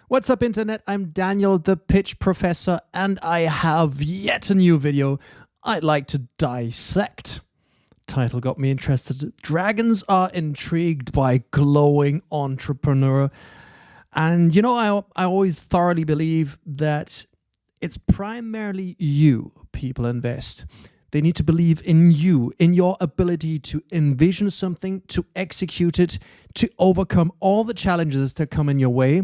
What's up, Internet? I'm Daniel, the Pitch Professor, and I have yet a new video I'd like to dissect. Title got me interested. Dragons are intrigued by glowing entrepreneur. And you know, I always thoroughly believe that it's primarily you people invest. They need to believe in you, in your ability to envision something, to execute it, to overcome all the challenges that come in your way,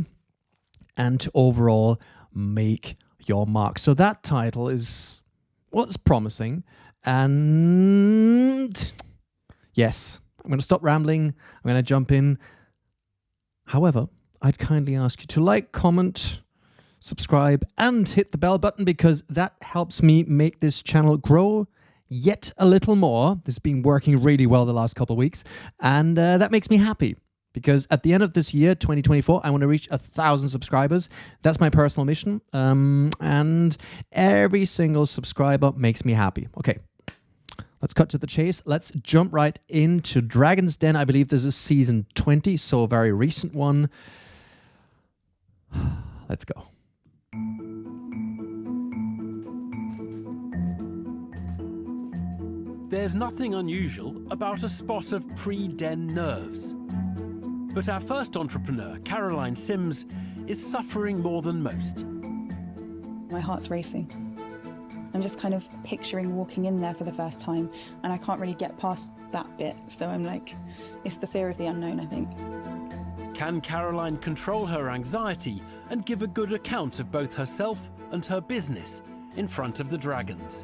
and to overall make your mark. So that title is, well, it's promising. And yes, I'm going to stop rambling. I'm going to jump in. However, I'd kindly ask you to like, comment, subscribe, and hit the bell button because that helps me make this channel grow yet a little more. This has been working really well the last couple of weeks, and that makes me happy. Because at the end of this year, 2024, I want to reach 1,000 subscribers. That's my personal mission. And every single subscriber makes me happy. Okay, let's cut to the chase. Let's jump right into Dragon's Den. I believe this is season 20, so a very recent one. Let's go. There's nothing unusual about a spot of pre-den nerves. But our first entrepreneur, Caroline Sims, is suffering more than most. My heart's racing. I'm just kind of picturing walking in there for the first time, and I can't really get past that bit. So I'm like, it's the fear of the unknown, I think. Can Caroline control her anxiety and give a good account of both herself and her business in front of the dragons?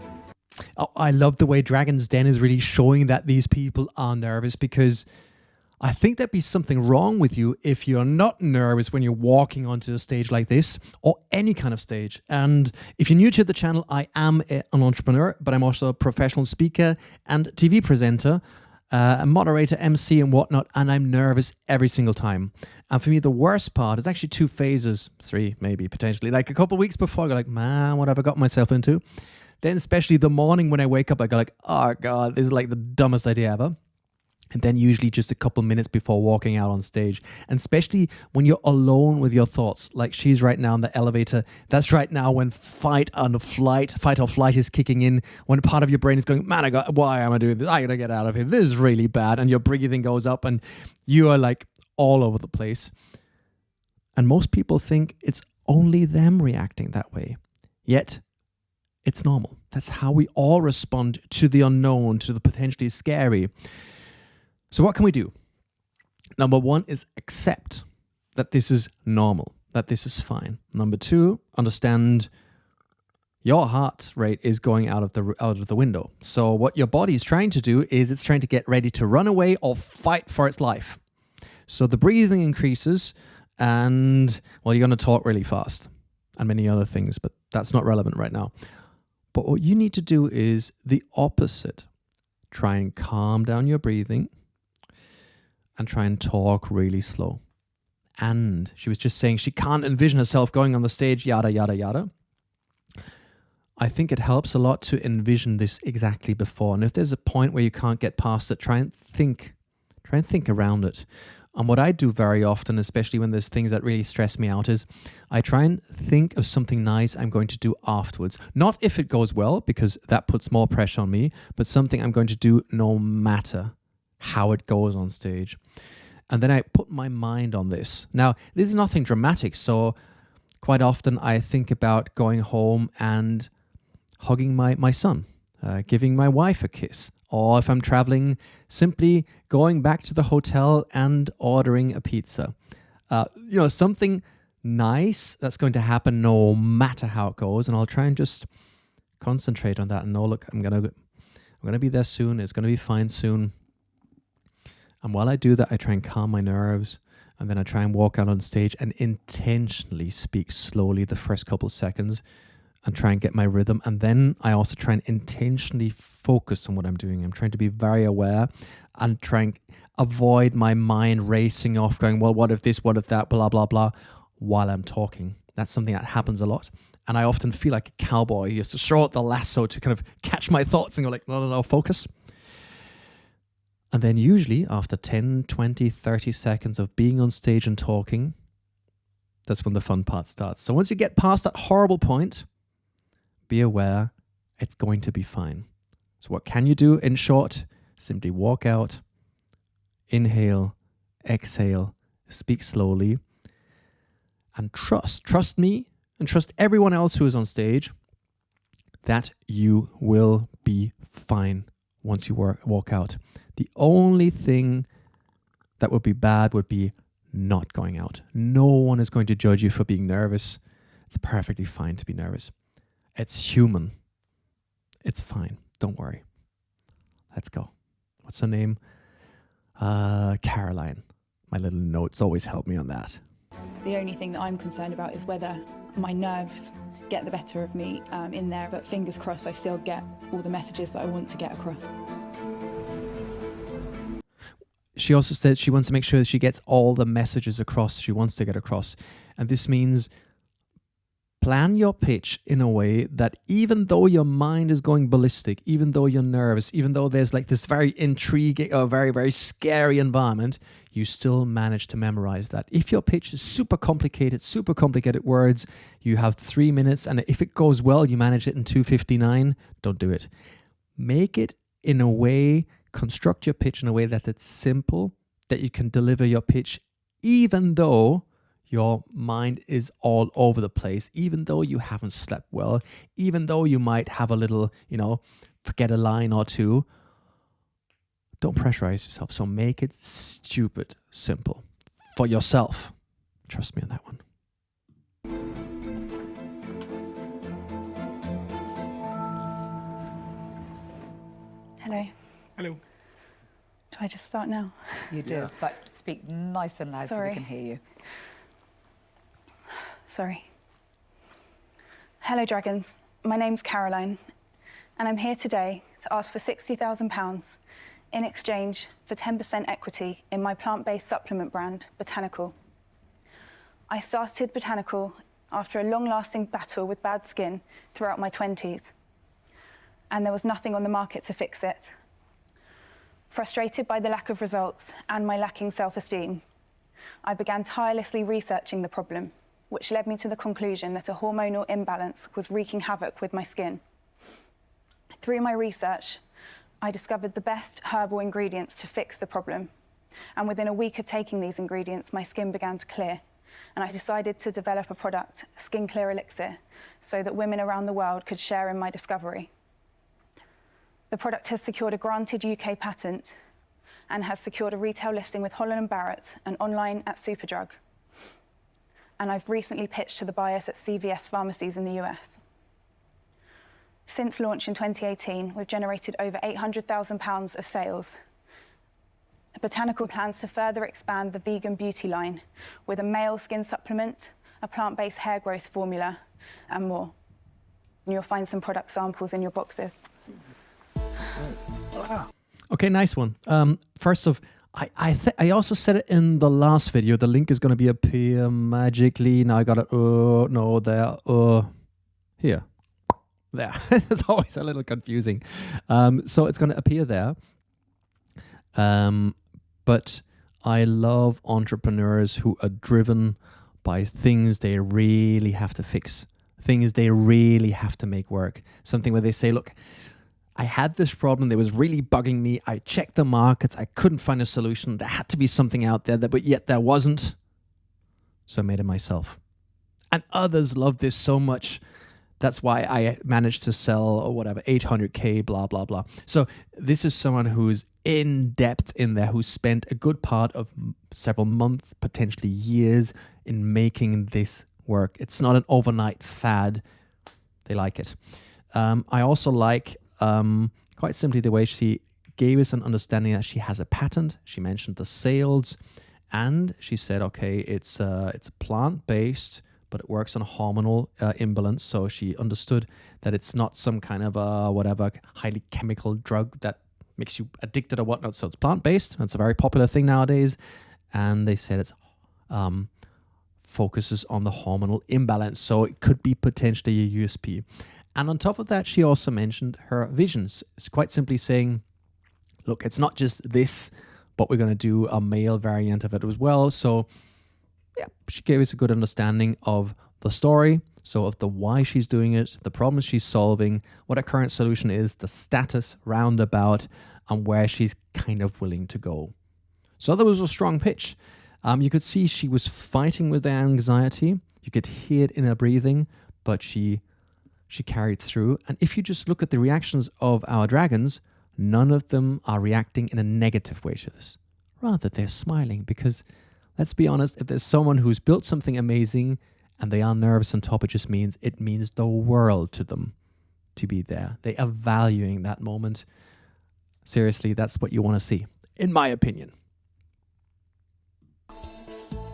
Oh, I love the way Dragon's Den is really showing that these people are nervous, because I think there'd be something wrong with you if you're not nervous when you're walking onto a stage like this or any kind of stage. And if you're new to the channel, I am an entrepreneur, but I'm also a professional speaker and TV presenter, a moderator, MC and whatnot. And I'm nervous every single time. And for me, the worst part is actually 2 phases, 3 maybe potentially. Like a couple of weeks before, I go like, man, what have I got myself into? Then especially the morning when I wake up, I go like, oh God, this is like the dumbest idea ever. And then usually just a couple minutes before walking out on stage. And especially when you're alone with your thoughts, like she's right now in the elevator. That's right now when fight or flight is kicking in. When part of your brain is going, man, why am I doing this? I gotta get out of here. This is really bad. And your breathing goes up and you are like all over the place. And most people think it's only them reacting that way. Yet it's normal. That's how we all respond to the unknown, to the potentially scary. So what can we do? Number 1 is accept that this is normal, that this is fine. Number 2, understand your heart rate is going out of the window. So what your body is trying to do is it's trying to get ready to run away or fight for its life. So the breathing increases and, well, you're going to talk really fast and many other things, but that's not relevant right now. But what you need to do is the opposite. Try and calm down your breathing and try and talk really slow. And she was just saying she can't envision herself going on the stage, yada, yada, yada. I think it helps a lot to envision this exactly before. And if there's a point where you can't get past it, try and think around it. And what I do very often, especially when there's things that really stress me out, is I try and think of something nice I'm going to do afterwards. Not if it goes well, because that puts more pressure on me, but something I'm going to do no matter how it goes on stage. And then I put my mind on this. Now, this is nothing dramatic, so quite often I think about going home and hugging my son, giving my wife a kiss, or if I'm traveling, simply going back to the hotel and ordering a pizza. Something nice that's going to happen no matter how it goes, and I'll try and just concentrate on that and know, look, I'm gonna be there soon, it's gonna be fine soon. And while I do that, I try and calm my nerves, and then I try and walk out on stage and intentionally speak slowly the first couple of seconds and try and get my rhythm. And then I also try and intentionally focus on what I'm doing. I'm trying to be very aware and try and avoid my mind racing off going, well, what if this, what if that, blah, blah, blah, while I'm talking. That's something that happens a lot. And I often feel like a cowboy. He has to throw out the lasso to kind of catch my thoughts and go like, no, focus. And then usually after 10, 20, 30 seconds of being on stage and talking, That's when the fun part starts. So once you get past that horrible point, be aware it's going to be fine. So what can you do? In short, simply walk out, inhale, exhale, speak slowly, and trust me and trust everyone else who is on stage that you will be fine once you walk out. The only thing that would be bad would be not going out. No one is going to judge you for being nervous. It's perfectly fine to be nervous. It's human. It's fine. Don't worry. Let's go. What's her name? Caroline. My little notes always help me on that. The only thing that I'm concerned about is whether my nerves get the better of me in there, but fingers crossed I still get all the messages that I want to get across. She also said she wants to make sure that she gets all the messages across she wants to get across. And this means plan your pitch in a way that even though your mind is going ballistic, even though you're nervous, even though there's like this very intriguing or very, very scary environment, you still manage to memorize that. If your pitch is super complicated words, you have 3 minutes, and if it goes well, you manage it in 2:59, don't do it. Make it in a way, construct your pitch in a way that it's simple, that you can deliver your pitch even though your mind is all over the place, even though you haven't slept well, even though you might have a little, forget a line or two. Don't pressurize yourself. So make it stupid simple for yourself. Trust me on that one. Hello. Hello. Do I just start now? You do, but speak nice and loud so Sorry. we can hear you. Sorry. Hello, Dragons. My name's Caroline, and I'm here today to ask for £60,000 in exchange for 10% equity in my plant-based supplement brand, Botanical. I started Botanical after a long-lasting battle with bad skin throughout my 20s, and there was nothing on the market to fix it. Frustrated by the lack of results and my lacking self-esteem, I began tirelessly researching the problem, which led me to the conclusion that a hormonal imbalance was wreaking havoc with my skin. Through my research, I discovered the best herbal ingredients to fix the problem. And within a week of taking these ingredients, my skin began to clear. And I decided to develop a product, Skin Clear Elixir, so that women around the world could share in my discovery. The product has secured a granted UK patent and has secured a retail listing with Holland & Barrett and online at Superdrug. And I've recently pitched to the buyers at CVS pharmacies in the US. Since launch in 2018, we've generated over £800,000 of sales. Botanical plans to further expand the vegan beauty line with a male skin supplement, a plant-based hair growth formula, and more. And you'll find some product samples in your boxes. Okay, nice one. First off, I also said it in the last video. The link is going to be up here magically. Now I got it. No, there. Here. There. It's always a little confusing. So it's going to appear there. But I love entrepreneurs who are driven by things they really have to fix, things they really have to make work. Something where they say, look, I had this problem that was really bugging me. I checked the markets. I couldn't find a solution. There had to be something out there, but yet there wasn't. So I made it myself. And others love this so much. That's why I managed to sell, or whatever, 800K, blah, blah, blah. So this is someone who's in depth in there, who spent a good part of several months, potentially years, in making this work. It's not an overnight fad. They like it. I also like, quite simply, the way she gave us an understanding that she has a patent. She mentioned the sales, and she said, okay, it's plant-based, but it works on a hormonal imbalance. So she understood that it's not some kind of highly chemical drug that makes you addicted or whatnot. So it's plant-based. That's a very popular thing nowadays. And they said it's focuses on the hormonal imbalance. So it could be potentially a USP. And on top of that, she also mentioned her visions. It's quite simply saying, look, it's not just this, but we're going to do a male variant of it as well. So she gave us a good understanding of the story, so of the why she's doing it, the problems she's solving, what her current solution is, the status roundabout, and where she's kind of willing to go. So that was a strong pitch. You could see she was fighting with the anxiety. You could hear it in her breathing, but she carried through. And if you just look at the reactions of our dragons, none of them are reacting in a negative way to this. Rather, they're smiling because, let's be honest, if there's someone who's built something amazing and they are nervous on top, it means the world to them to be there. They are valuing that moment. Seriously, that's what you want to see, in my opinion.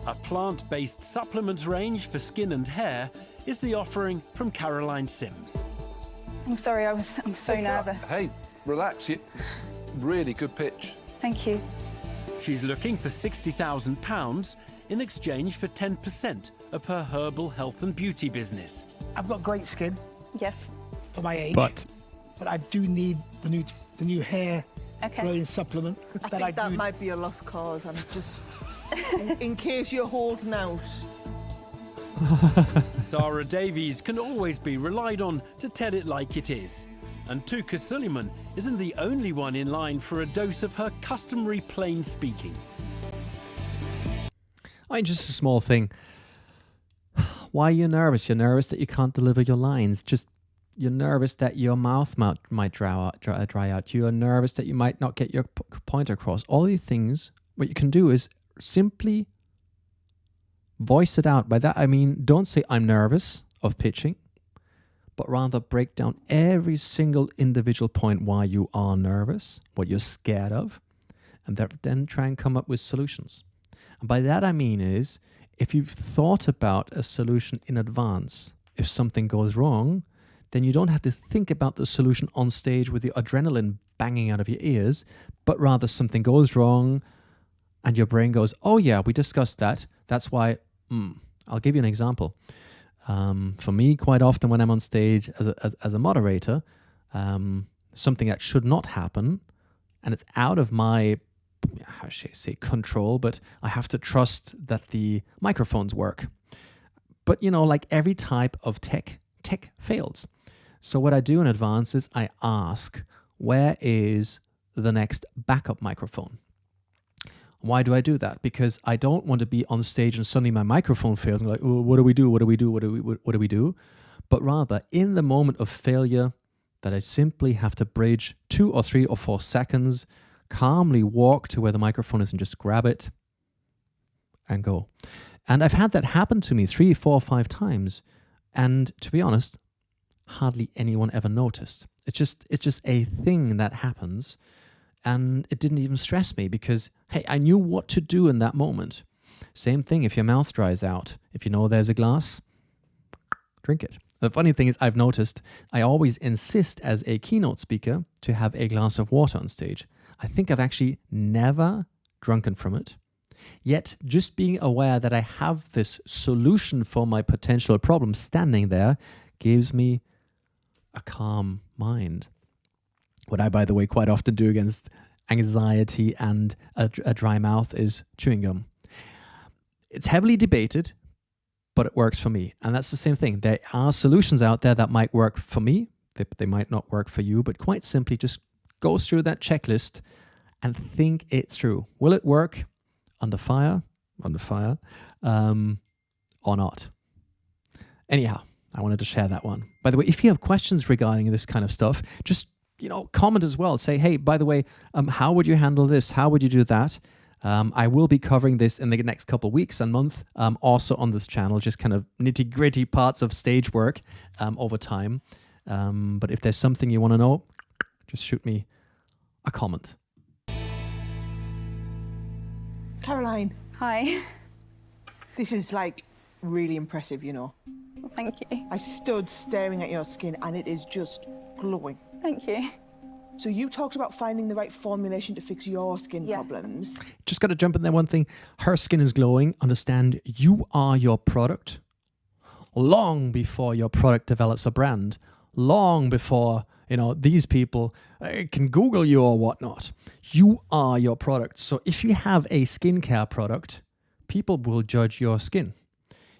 A plant-based supplements range for skin and hair is the offering from Caroline Sims. I'm sorry, I'm so nervous. Hey, relax. Really good pitch. Thank you. She's looking for £60,000 in exchange for 10% of her herbal health and beauty business. I've got great skin Yes. for my age, But I do need the new hair Okay. growing supplement. I think that might be a lost cause. I'm just, in case you're holding out. Sarah Davies can always be relied on to tell it like it is. And Tuka Suleiman isn't the only one in line for a dose of her customary plain speaking. I mean, just a small thing. Why are you nervous? You're nervous that you can't deliver your lines. You're nervous that your mouth might dry out. You are nervous that you might not get your point across. All these things, what you can do is simply voice it out. By that, I mean, don't say, I'm nervous of pitching, but rather break down every single individual point why you are nervous, what you're scared of, and then try and come up with solutions. And by that, I mean is, if you've thought about a solution in advance, if something goes wrong, then you don't have to think about the solution on stage with the adrenaline banging out of your ears, but rather something goes wrong and your brain goes, oh yeah, we discussed that. That's why, I'll give you an example. For me, quite often when I'm on stage as a moderator, something that should not happen, and it's out of my, how should I say, control, but I have to trust that the microphones work. But like every type of tech fails. So what I do in advance is I ask, where is the next backup microphone? Why do I do that? Because I don't want to be on stage and suddenly my microphone fails and like, oh, what do we do? What do we do? What do we do? But rather, in the moment of failure, that I simply have to bridge 2 or 3 or 4 seconds, calmly walk to where the microphone is and just grab it and go. And I've had that happen to me 3, 4, 5 times. And to be honest, hardly anyone ever noticed. It's just a thing that happens, and it didn't even stress me because, hey, I knew what to do in that moment. Same thing if your mouth dries out. If you know there's a glass, drink it. The funny thing is, I've noticed I always insist as a keynote speaker to have a glass of water on stage. I think I've actually never drunken from it. Yet, just being aware that I have this solution for my potential problem standing there gives me a calm mind. What I, by the way, quite often do against anxiety and a dry mouth is chewing gum. It's heavily debated, but it works for me. And that's the same thing. There are solutions out there that might work for me. They might not work for you, but quite simply just go through that checklist and think it through. Will it work under fire, or not? Anyhow, I wanted to share that one. By the way, if you have questions regarding this kind of stuff, just comment as well. Say, hey, by the way, how would you handle this? How would you do that? I will be covering this in the next couple of weeks and month, also on this channel, just kind of nitty-gritty parts of stage work over time. But if there's something you want to know, just shoot me a comment. Caroline, Hi. this is really impressive, Well, thank you. I stood staring at your skin and it is just glowing. Thank you. So you talked about finding the right formulation to fix your skin Yeah. problems. Just got to jump in there one thing. Her skin is glowing. Understand, you are your product. Long before your product develops a brand, long before these people can Google you or whatnot, you are your product. So if you have a skincare product, people will judge your skin.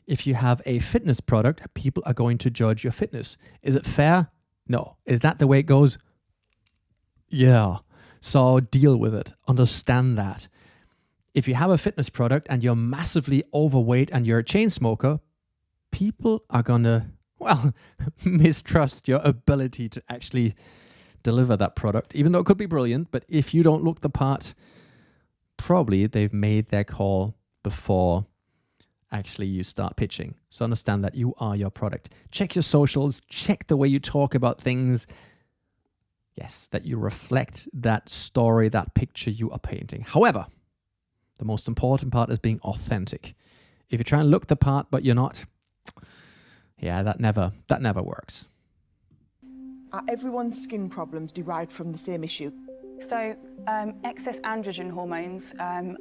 If you have a fitness product, people are going to judge your fitness. Is it fair? No. Is that the way it goes? Yeah. So deal with it. Understand that. If you have a fitness product and you're massively overweight and you're a chain smoker, people are going to, well, mistrust your ability to actually deliver that product, even though it could be brilliant. But if you don't look the part, probably they've made their call before actually you start pitching. So understand that you are your product. Check your socials, check the way you talk about things. Yes, that you reflect that story, that picture you are painting. However, the most important part is being authentic. If you try and look the part but you're not, yeah, that never works. Are everyone's skin problems derived from the same issue? So excess androgen hormones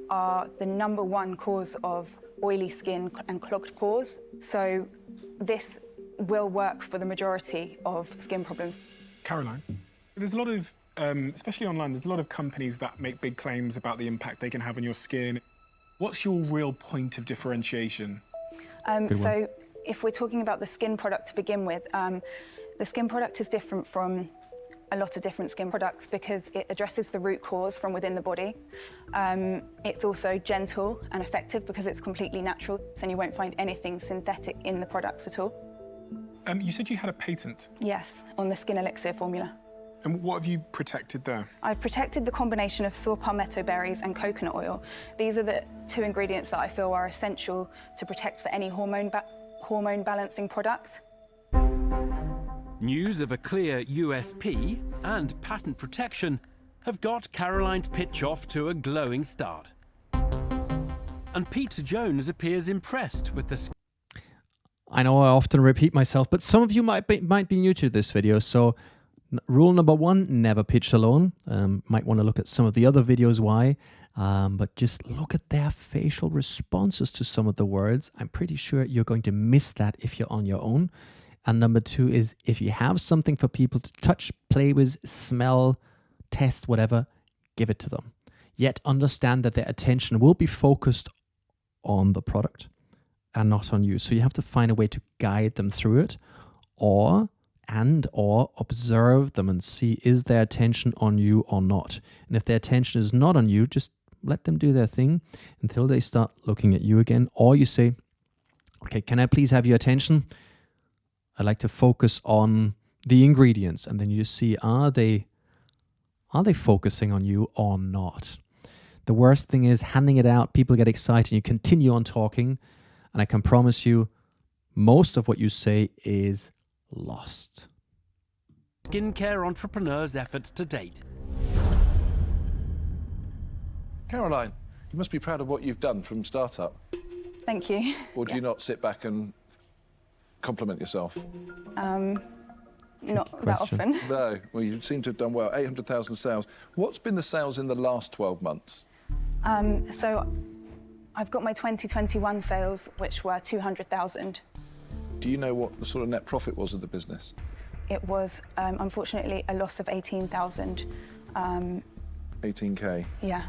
are the #1 cause of oily skin and clogged pores. So this will work for the majority of skin problems. Caroline, there's a lot of, especially online, there's a lot of companies that make big claims about the impact they can have on your skin. What's your real point of differentiation? So if we're talking about the skin product to begin with, the skin product is different from a lot of different skin products because it addresses the root cause from within the body. It's also gentle and effective because it's completely natural, and you won't find anything synthetic in the products at all. You said you had a patent. Yes, on the skin elixir formula. And what have you protected there? I've protected the combination of saw palmetto berries and coconut oil. These are the 2 ingredients that I feel are essential to protect for any hormone balancing product. News of a clear USP and patent protection have got Caroline's pitch off to a glowing start. And Peter Jones appears impressed with the... I know I often repeat myself, but some of you might be new to this video. So rule number 1, never pitch alone. Might want to look at some of the other videos why. But just look at their facial responses to some of the words. I'm pretty sure you're going to miss that if you're on your own. And number 2 is if you have something for people to touch, play with, smell, test, whatever, give it to them. Yet understand that their attention will be focused on the product and not on you. So you have to find a way to guide them through it or observe them and see, is their attention on you or not? And if their attention is not on you, just let them do their thing until they start looking at you again. Or you say, okay, can I please have your attention? I like to focus on the ingredients, and then you see, are they focusing on you or not? The worst thing is handing it out, people get excited, you continue on talking, and I can promise you, most of what you say is lost. Skincare entrepreneur's efforts to date. Caroline, you must be proud of what you've done from startup. Thank you. Or do you not sit back and compliment yourself? Not that often. No, well, you seem to have done well. 800,000 sales. What's been the sales in the last 12 months? So I've got my 2021 sales, which were 200,000. Do you know what the sort of net profit was of the business? It was, unfortunately, a loss of 18,000. 18K? Yeah.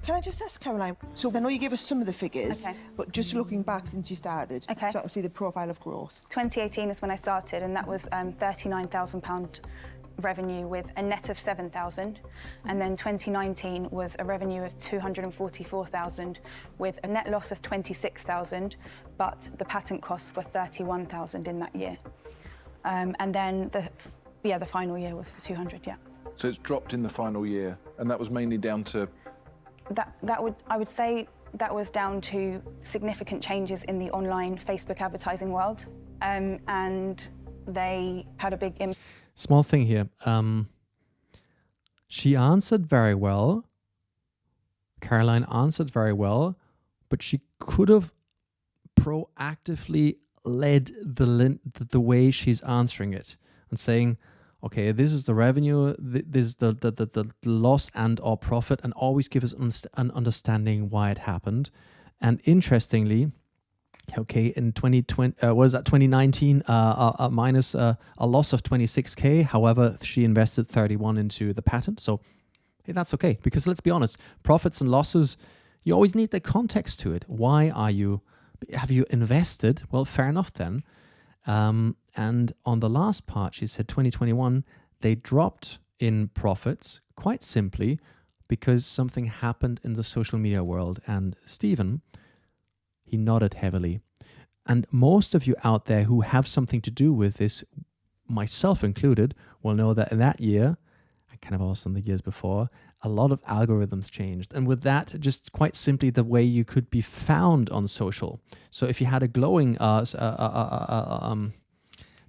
Can I just ask, Caroline, so I know you gave us some of the figures, Okay. but just looking back since you started, Okay. so I can see the profile of growth. 2018 is when I started, and that was £39,000 revenue with a net of 7,000. And then 2019 was a revenue of 244,000 with a net loss of 26,000, but the patent costs were 31,000 in that year. And then the final year was 200, yeah. So it's dropped in the final year, and that was mainly down to... I would say that was down to significant changes in the online Facebook advertising world, and they had a big impact. Small thing here. She answered very well. Caroline answered very well, but she could have proactively led the way she's answering it and saying, okay, this is the revenue, this is the loss and or profit, and always give us an understanding why it happened. And interestingly, okay, in 2019, minus a loss of 26K. However, she invested 31 into the patent. So hey, that's okay, because let's be honest, profits and losses, You always need the context to it. Why have you invested? Well, fair enough then. And on the last part, she said 2021, they dropped in profits quite simply because something happened in the social media world. And Stephen, he nodded heavily. And most of you out there who have something to do with this, myself included, will know that in that year, and kind of also in the years before, a lot of algorithms changed. And with that, just quite simply the way you could be found on social. So if you had a glowing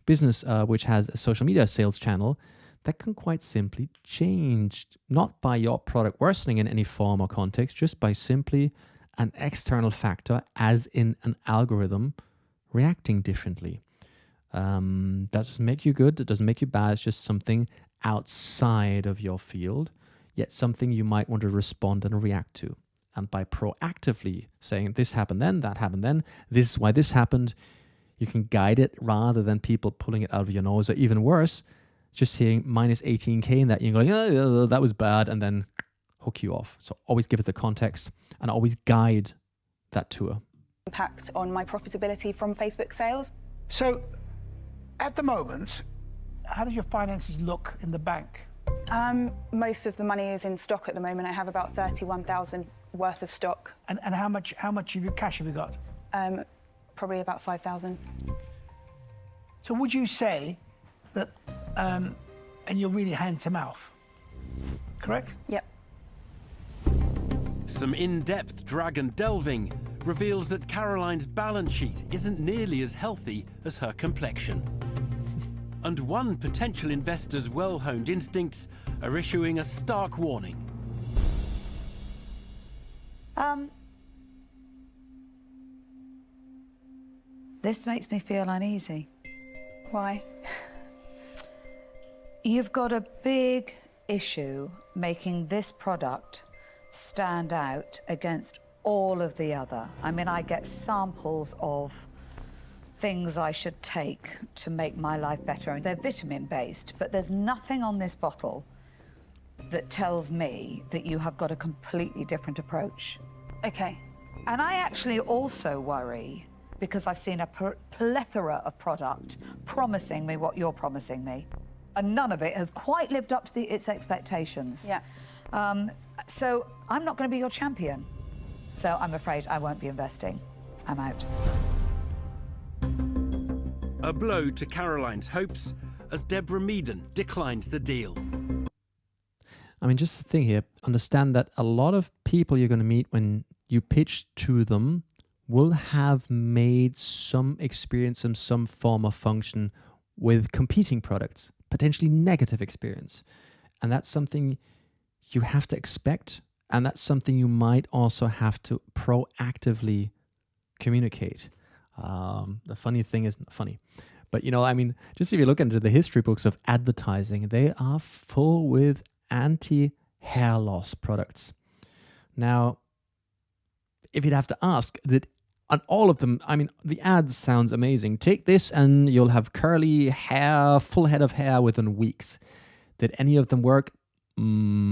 business which has a social media sales channel, that can quite simply change, not by your product worsening in any form or context, just by simply an external factor, as in an algorithm reacting differently. That doesn't make you good, it doesn't make you bad, it's just something outside of your field, yet something you might want to respond and react to. And by proactively saying this happened then, that happened then, this is why this happened, you can guide it rather than people pulling it out of your nose, or even worse, just seeing minus 18K in that, you're going, oh, that was bad, and then hook you off. So always give it the context and always guide that tour. Impact on my profitability from Facebook sales. So, at the moment, how do your finances look in the bank? Most of the money is in stock at the moment. I have about 31,000 worth of stock. And how much of your cash have you got? Probably about 5,000. So would you say that, and you're really hand to mouth, correct? Yep. Some in-depth dragon delving reveals that Caroline's balance sheet isn't nearly as healthy as her complexion. And one potential investor's well-honed instincts are issuing a stark warning. This makes me feel uneasy. Why? You've got a big issue making this product stand out against all of the other. I mean, I get samples of things I should take to make my life better. They're vitamin-based, but there's nothing on this bottle that tells me that you have got a completely different approach. Okay. And I actually also worry, because I've seen a plethora of product promising me what you're promising me, and none of it has quite lived up to its expectations. Yeah. So I'm not going to be your champion. So I'm afraid I won't be investing. I'm out. A blow to Caroline's hopes as Deborah Meaden declines the deal. I mean, just the thing here, understand that a lot of people you're going to meet when you pitch to them will have made some experience in some form or function with competing products, potentially negative experience. And that's something you have to expect. And that's something you might also have to proactively communicate. The funny thing is, funny, but I mean, just if you look into the history books of advertising, they are full with anti-hair loss products. Now, if you'd have to ask, that on all of them, I mean, the ads sounds amazing. Take this and you'll have curly hair, full head of hair within weeks. Did any of them work? No.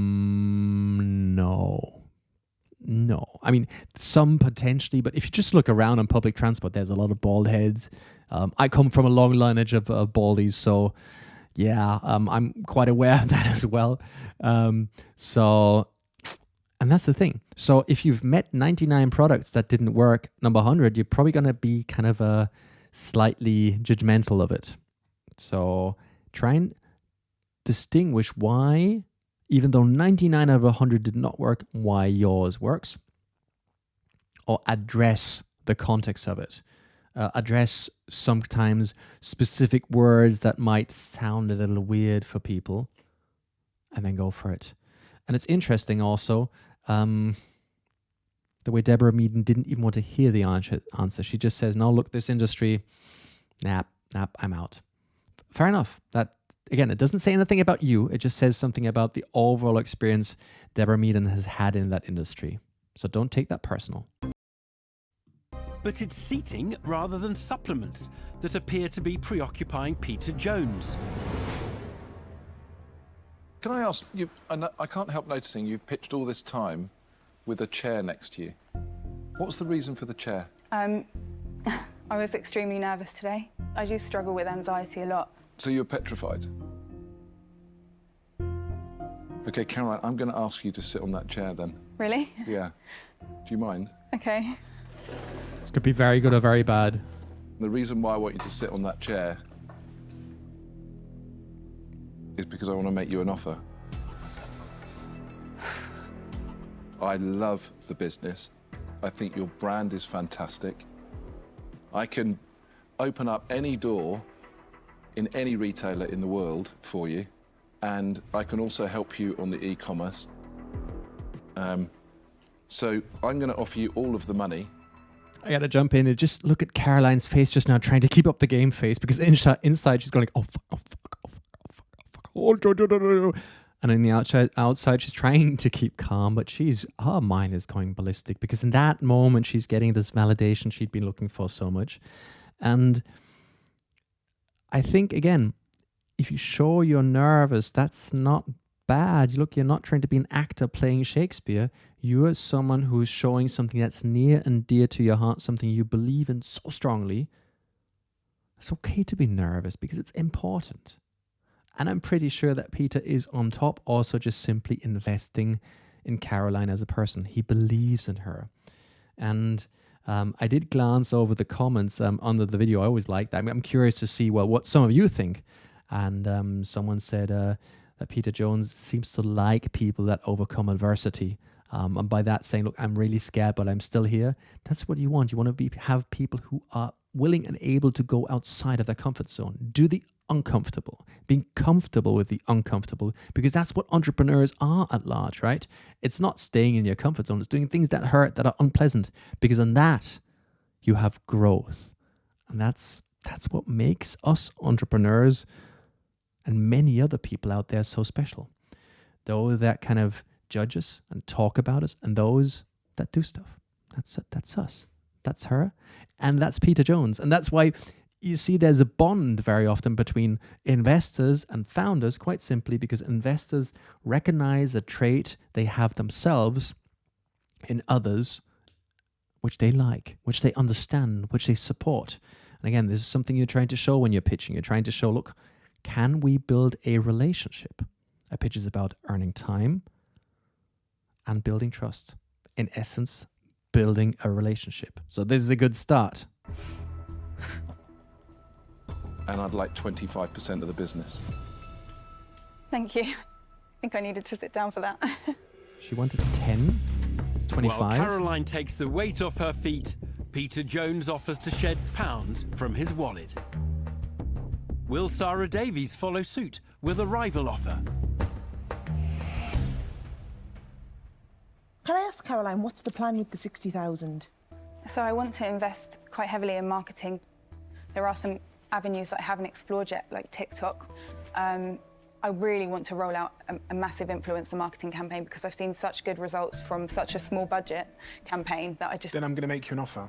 I mean, some potentially, but if you just look around on public transport, there's a lot of bald heads. I come from a long lineage of baldies, so yeah, I'm quite aware of that as well. And that's the thing. So if you've met 99 products that didn't work, number 100, you're probably going to be kind of slightly judgmental of it. So try and distinguish why, even though 99 out of 100 did not work, why yours works. Or address the context of it. Address sometimes specific words that might sound a little weird for people, and then go for it. And it's interesting also, the way Deborah Meaden didn't even want to hear the answer. She just says, no, look, this industry, nap, I'm out. Fair enough. That, again, it doesn't say anything about you. It just says something about the overall experience Deborah Meaden has had in that industry. So don't take that personal. But it's seating rather than supplements that appear to be preoccupying Peter Jones. Can I ask you, I can't help noticing you've pitched all this time with a chair next to you. What's the reason for the chair? I was extremely nervous today. I do struggle with anxiety a lot. So you're petrified? Okay, Caroline, I'm going to ask you to sit on that chair then. Really? Yeah. Do you mind? Okay. This could be very good or very bad. The reason why I want you to sit on that chair is because I want to make you an offer. I love the business. I think your brand is fantastic. I can open up any door in any retailer in the world for you, and I can also help you on the e-commerce. So I'm going to offer you all of the money. I gotta jump in and just look at Caroline's face just now, trying to keep up the game face, because inside she's going like, oh fuck, oh fuck, oh fuck, oh fuck, oh fuck, oh no, no, no, no, no. And on the outside she's trying to keep calm, but her mind is going ballistic, because in that moment she's getting this validation she'd been looking for so much. And I think, again, if you show you're nervous, that's not bad. Look, you're not trying to be an actor playing Shakespeare. You are someone who's showing something that's near and dear to your heart, something you believe in so strongly. It's okay to be nervous because it's important. And I'm pretty sure that Peter is on top, also just simply investing in Caroline as a person. He believes in her. And I did glance over the comments under the video. I always like that. I'm curious to see, well, what some of you think. And someone said that Peter Jones seems to like people that overcome adversity. And by that saying, look, I'm really scared, but I'm still here. That's what you want. You want to have people who are willing and able to go outside of their comfort zone, do the uncomfortable, being comfortable with the uncomfortable, because that's what entrepreneurs are at large, right? It's not staying in your comfort zone. It's doing things that hurt, that are unpleasant, because in that you have growth. And that's what makes us entrepreneurs and many other people out there so special. Those that kind of judge us and talk about us, and those that do stuff. That's us. That's her. And that's Peter Jones. And that's why you see there's a bond very often between investors and founders, quite simply because investors recognize a trait they have themselves in others, which they like, which they understand, which they support. And again, this is something you're trying to show when you're pitching. You're trying to show, look, can we build a relationship? A pitch is about earning time and building trust. In essence, building a relationship. So this is a good start. And I'd like 25% of the business. Thank you. I think I needed to sit down for that. She wanted 10. It's 25. While Caroline takes the weight off her feet, Peter Jones offers to shed pounds from his wallet. Will Sarah Davies follow suit with a rival offer? Can I ask, Caroline, what's the plan with the 60,000? So I want to invest quite heavily in marketing. There are some avenues that I haven't explored yet, like TikTok. I really want to roll out a massive influencer marketing campaign, because I've seen such good results from such a small budget campaign that I just... Then I'm going to make you an offer.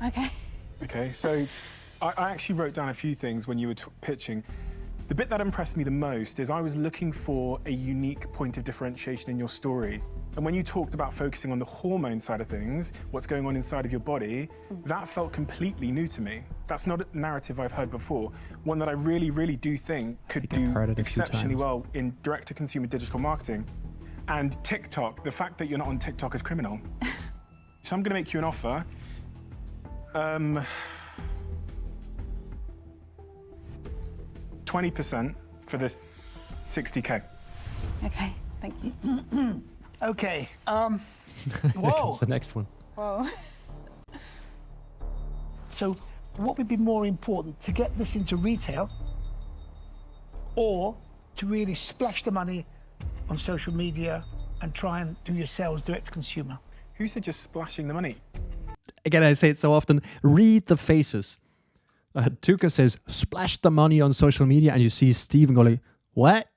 Okay. Okay, so I actually wrote down a few things when you were pitching. The bit that impressed me the most is I was looking for a unique point of differentiation in your story. And when you talked about focusing on the hormone side of things, what's going on inside of your body, that felt completely new to me. That's not a narrative I've heard before. One that I really, really do think could do exceptionally well in direct-to-consumer digital marketing. And TikTok, the fact that you're not on TikTok is criminal. So I'm going to make you an offer. 20% for this 60K. Okay, thank you. Okay. Here comes the next one. Whoa. So what would be more important, to get this into retail or to really splash the money on social media and try and do your sales direct to consumer? Who said just splashing the money? Again, I say it so often, read the faces. Tuka says, splash the money on social media, and you see Stephen going, what?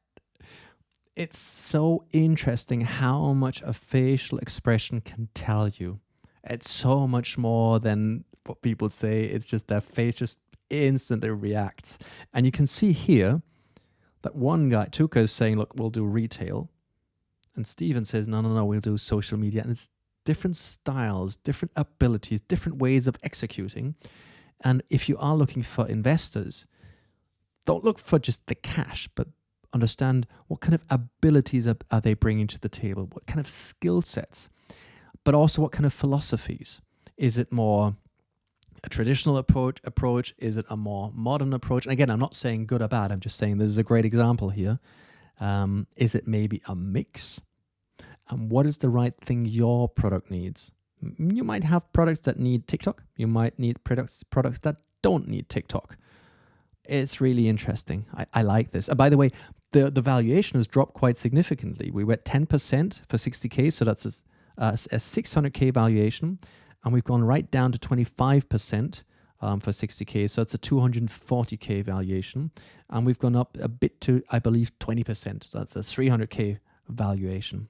It's so interesting how much a facial expression can tell you. It's so much more than what people say. It's just their face just instantly reacts. And you can see here that one guy, Tuka, is saying, look, we'll do retail. And Stephen says, no, we'll do social media. And it's different styles, different abilities, different ways of executing. And if you are looking for investors, don't look for just the cash, but understand what kind of abilities are they bringing to the table, what kind of skill sets, but also what kind of philosophies. Is it more a traditional approach? Is it a more modern approach? And again, I'm not saying good or bad. I'm just saying this is a great example here. Is it maybe a mix? And what is the right thing your product needs? You might have products that need TikTok. You might need products that don't need TikTok. It's really interesting. I like this. And by the way, the valuation has dropped quite significantly. We were at 10% for 60K, so that's a 600K valuation. And we've gone right down to 25% for 60K, so it's a 240K valuation. And we've gone up a bit to, I believe, 20%, so that's a 300K valuation.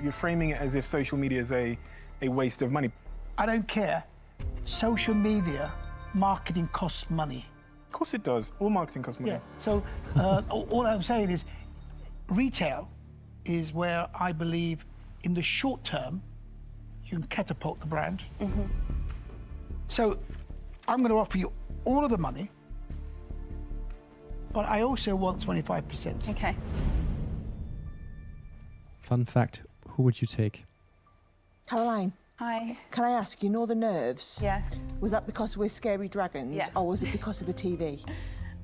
You're framing it as if social media is a waste of money. I don't care. Social media marketing costs money. Of course it does. All marketing costs money. Yeah. So all I'm saying is retail is where I believe in the short term you can catapult the brand. Mm-hmm. So I'm going to offer you all of the money, but I also want 25%. Okay. Fun fact, who would you take? Caroline, Hi. can I ask, you know the nerves? Yes. Was that because we're scary dragons, Yeah. or was it because of the TV?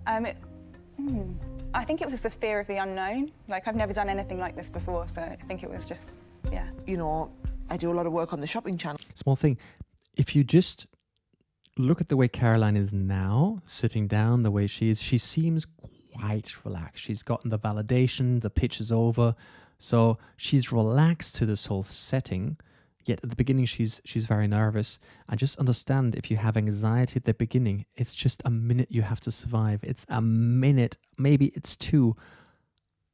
I think it was the fear of the unknown. Like, I've never done anything like this before, so I think it was just, yeah. You know, I do a lot of work on the shopping channel. Small thing. If you just look at the way Caroline is now, sitting down, the way she is, she seems quite relaxed. She's gotten the validation, the pitch is over. So she's relaxed to this whole setting. Yet at the beginning, she's very nervous. And just understand, if you have anxiety at the beginning, it's just a minute you have to survive. It's a minute, maybe it's two.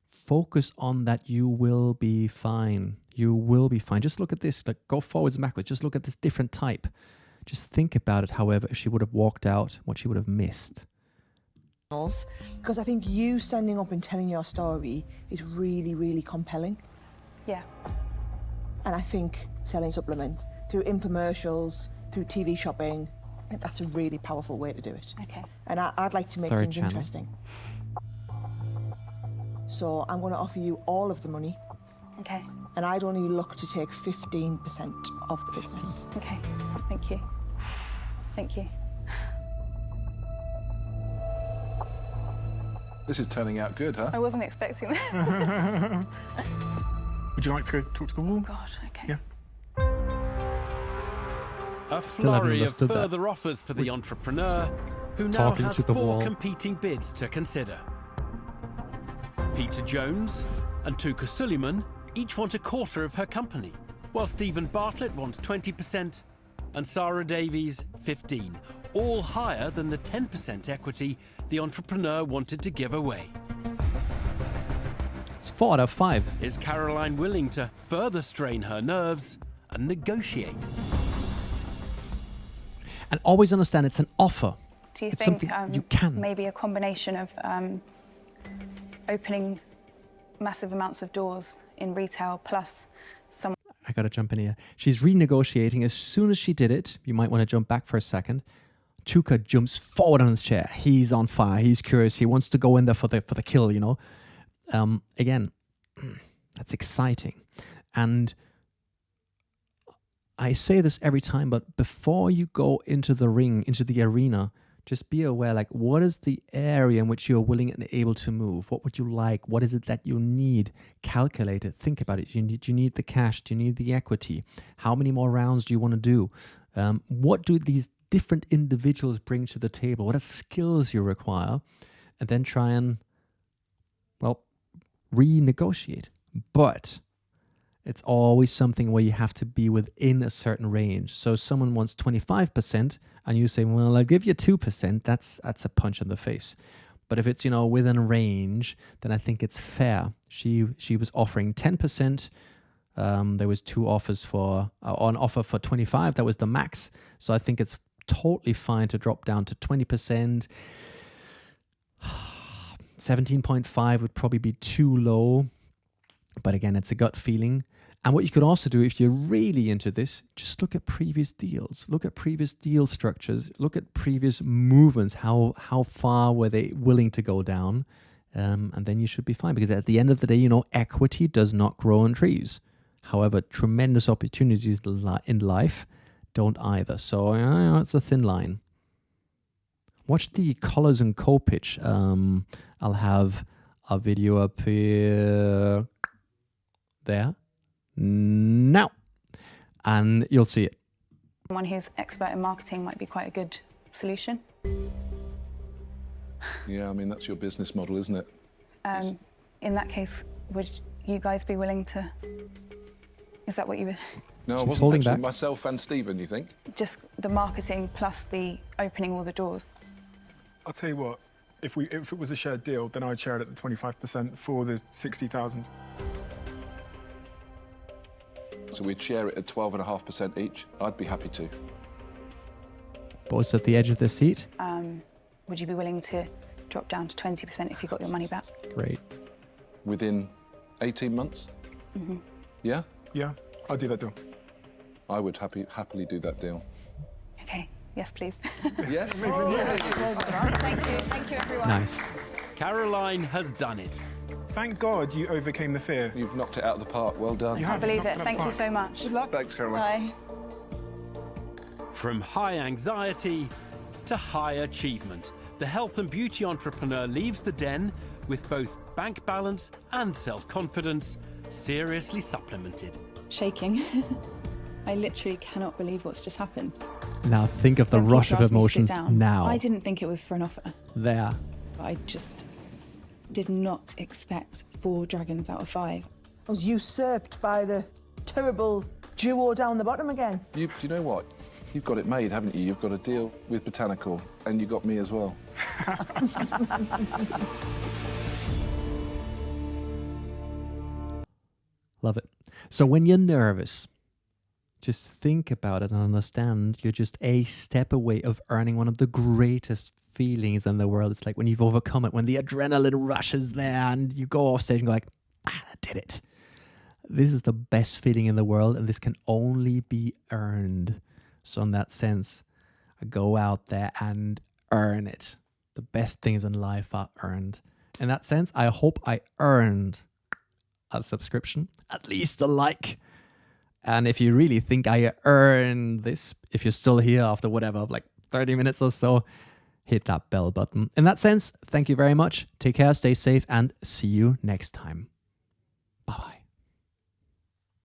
Focus on that. You will be fine. You will be fine. Just look at this. Like, go forwards and backwards. Just look at this different type. Just think about it. However, if she would have walked out, what she would have missed. Because I think you standing up and telling your story is really, really compelling. Yeah. And I think selling supplements through infomercials, through TV shopping, I think that's a really powerful way to do it. Okay. And I'd like to make Third things channel. interesting. So I'm going to offer you all of the money, Okay. and I'd only look to take 15% of the business. Okay. Thank you. Thank you. This is turning out good, huh? I wasn't expecting this. Would you like to go talk to the wall? God, okay. Yeah. A Still haven't flurry of understood that. further offers for the entrepreneur, who now Talking has to the 4 wall. competing bids to consider. Peter Jones and Tuka Suleiman each want a quarter of her company, while Stephen Bartlett wants 20% and Sarah Davies 15%, all higher than the 10% equity the entrepreneur wanted to give away. It's 4 out of 5. Is Caroline willing to further strain her nerves and negotiate? And always understand, it's an offer. Do you It's think something you can. maybe a combination of opening massive amounts of doors in retail plus some... I got to jump in here. She's renegotiating. As soon as she did it, you might want to jump back for a second. Tuka jumps forward on his chair. He's on fire. He's curious. He wants to go in there for the kill, you know. Again, that's exciting. And I say this every time, but before you go into the ring, into the arena, just be aware, like, what is the area in which you're willing and able to move? What would you like? What is it that you need? Calculate it. Think about it. Do you need the cash? Do you need the equity? How many more rounds do you want to do? What do these different individuals bring to the table? What are skills you require? And then try and, well, renegotiate. But it's always something where you have to be within a certain range. So if someone wants 25% and you say, well, I'll give you 2%, that's a punch in the face. But if it's, within range, then I think it's fair. She was offering 10%. There was 2 offers for, on offer for 25. That was the max. So I think it's totally fine to drop down to 20%. 17.5 would probably be too low. But again, it's a gut feeling. And what you could also do if you're really into this, just look at previous deals, look at previous deal structures, look at previous movements, how far were they willing to go down, and then you should be fine. Because at the end of the day, equity does not grow on trees. However, tremendous opportunities in life don't either. So it's a thin line. Watch the Collars & Co pitch. I'll have a video up here, there, now, and you'll see it. Someone who's expert in marketing might be quite a good solution. Yeah, I mean, that's your business model, isn't it? In that case, would you guys be willing to... Is that what you would... No, I She's wasn't holding actually back. myself and Stephen, you think? Just the marketing plus the opening all the doors? I'll tell you what, if it was a shared deal, then I'd share it at the 25% for the 60,000. So we'd share it at 12.5% each. I'd be happy to. Boys at the edge of their seat. Would you be willing to drop down to 20% if you got your money back? Great. Within 18 months? Mm-hmm. Yeah? Yeah, I'll do that deal. I would happily do that deal. Okay, yes, please. Yes? Thank you, everyone. Nice. Caroline has done it. Thank God you overcame the fear. You've knocked it out of the park. Well done. You I have believe knocked it. out Thank the you park. so much. Good luck. Thanks, Caroline. Bye. From high anxiety to high achievement, the health and beauty entrepreneur leaves the den with both bank balance and self-confidence seriously supplemented. Shaking. I literally cannot believe what's just happened. Now think of the When rush people of asked me to sit emotions down, now. I didn't think it was for an offer. There. I just did not expect 4 dragons out of 5. I was usurped by the terrible duo down the bottom again. You know what? You've got it made, haven't you? You've got a deal with Botanical, and you got me as well. Love it. So when you're nervous, just think about it and understand you're just a step away of earning one of the greatest feelings in the world. It's like when you've overcome it, when the adrenaline rushes there and you go off stage and go like, I did it. This is the best feeling in the world, and this can only be earned. So in that sense, I go out there and earn it. The best things in life are earned. In that sense, I hope I earned a subscription, at least a like. And if you really think I earned this, if you're still here after whatever, like 30 minutes or so, hit that bell button. In that sense, thank you very much. Take care, stay safe, and see you next time.